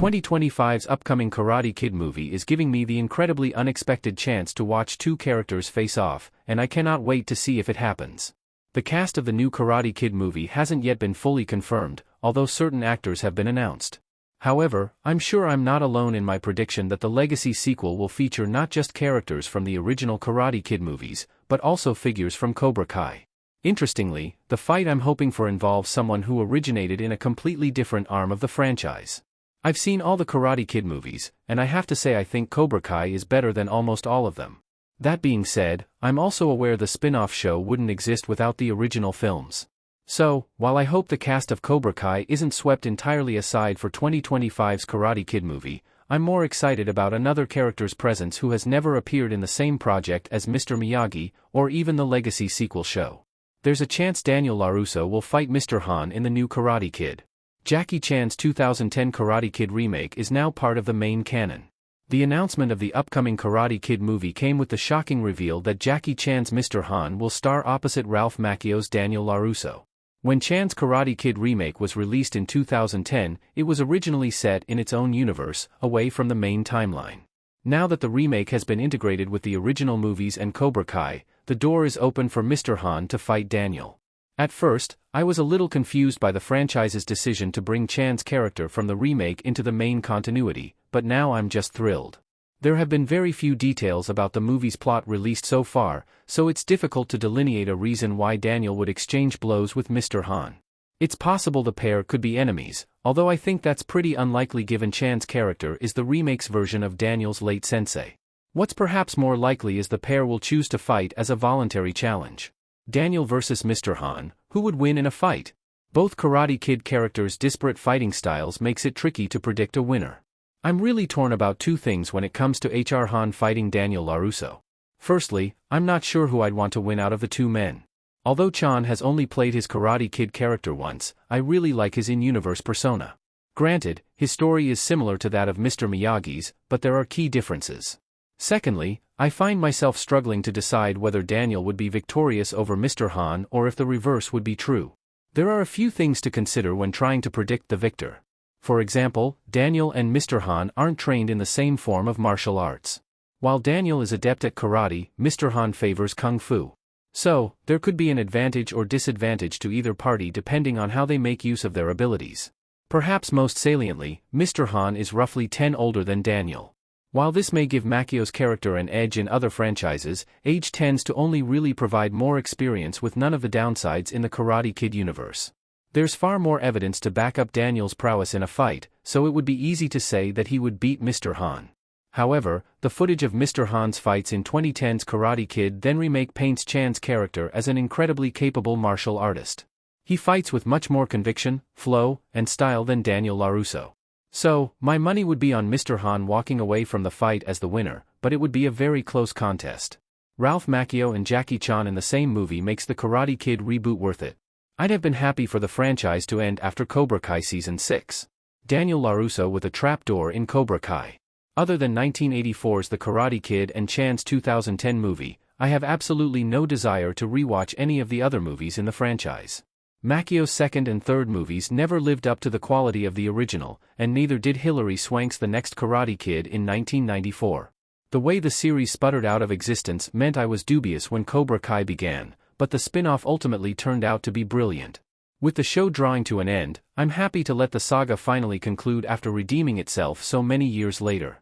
2025's upcoming Karate Kid movie is giving me the incredibly unexpected chance to watch two characters face off, and I cannot wait to see if it happens. The cast of the new Karate Kid movie hasn't yet been fully confirmed, although certain actors have been announced. However, I'm sure I'm not alone in my prediction that the Legacy sequel will feature not just characters from the original Karate Kid movies, but also figures from Cobra Kai. Interestingly, the fight I'm hoping for involves someone who originated in a completely different arm of the franchise. I've seen all the Karate Kid movies, and I have to say I think Cobra Kai is better than almost all of them. That being said, I'm also aware the spin-off show wouldn't exist without the original films. So, while I hope the cast of Cobra Kai isn't swept entirely aside for 2025's Karate Kid movie, I'm more excited about another character's presence who has never appeared in the same project as Mr. Miyagi, or even the Legacy sequel show. There's a chance Daniel LaRusso will fight Mr. Han in the new Karate Kid. Jackie Chan's 2010 Karate Kid remake is now part of the main canon. The announcement of the upcoming Karate Kid movie came with the shocking reveal that Jackie Chan's Mr. Han will star opposite Ralph Macchio's Daniel LaRusso. When Chan's Karate Kid remake was released in 2010, it was originally set in its own universe, away from the main timeline. Now that the remake has been integrated with the original movies and Cobra Kai, the door is open for Mr. Han to fight Daniel. At first, I was a little confused by the franchise's decision to bring Chan's character from the remake into the main continuity, but now I'm just thrilled. There have been very few details about the movie's plot released so far, so it's difficult to delineate a reason why Daniel would exchange blows with Mr. Han. It's possible the pair could be enemies, although I think that's pretty unlikely given Chan's character is the remake's version of Daniel's late sensei. What's perhaps more likely is the pair will choose to fight as a voluntary challenge. Daniel versus Mr. Han, who would win in a fight? Both Karate Kid characters' disparate fighting styles makes it tricky to predict a winner. I'm really torn about two things when it comes to H.R. Han fighting Daniel LaRusso. Firstly, I'm not sure who I'd want to win out of the two men. Although Chan has only played his Karate Kid character once, I really like his in-universe persona. Granted, his story is similar to that of Mr. Miyagi's, but there are key differences. Secondly, I find myself struggling to decide whether Daniel would be victorious over Mr. Han or if the reverse would be true. There are a few things to consider when trying to predict the victor. For example, Daniel and Mr. Han aren't trained in the same form of martial arts. While Daniel is adept at karate, Mr. Han favors kung fu. So, there could be an advantage or disadvantage to either party depending on how they make use of their abilities. Perhaps most saliently, Mr. Han is roughly 10 older than Daniel. While this may give Macchio's character an edge in other franchises, age tends to only really provide more experience with none of the downsides in the Karate Kid universe. There's far more evidence to back up Daniel's prowess in a fight, so it would be easy to say that he would beat Mr. Han. However, the footage of Mr. Han's fights in 2010's Karate Kid then remake paints Chan's character as an incredibly capable martial artist. He fights with much more conviction, flow, and style than Daniel LaRusso. So, my money would be on Mr. Han walking away from the fight as the winner, but it would be a very close contest. Ralph Macchio and Jackie Chan in the same movie makes the Karate Kid reboot worth it. I'd have been happy for the franchise to end after Cobra Kai Season 6. Daniel LaRusso with a trapdoor in Cobra Kai. Other than 1984's The Karate Kid and Chan's 2010 movie, I have absolutely no desire to rewatch any of the other movies in the franchise. Macchio's second and third movies never lived up to the quality of the original, and neither did Hilary Swank's The Next Karate Kid in 1994. The way the series sputtered out of existence meant I was dubious when Cobra Kai began, but the spin-off ultimately turned out to be brilliant. With the show drawing to an end, I'm happy to let the saga finally conclude after redeeming itself so many years later.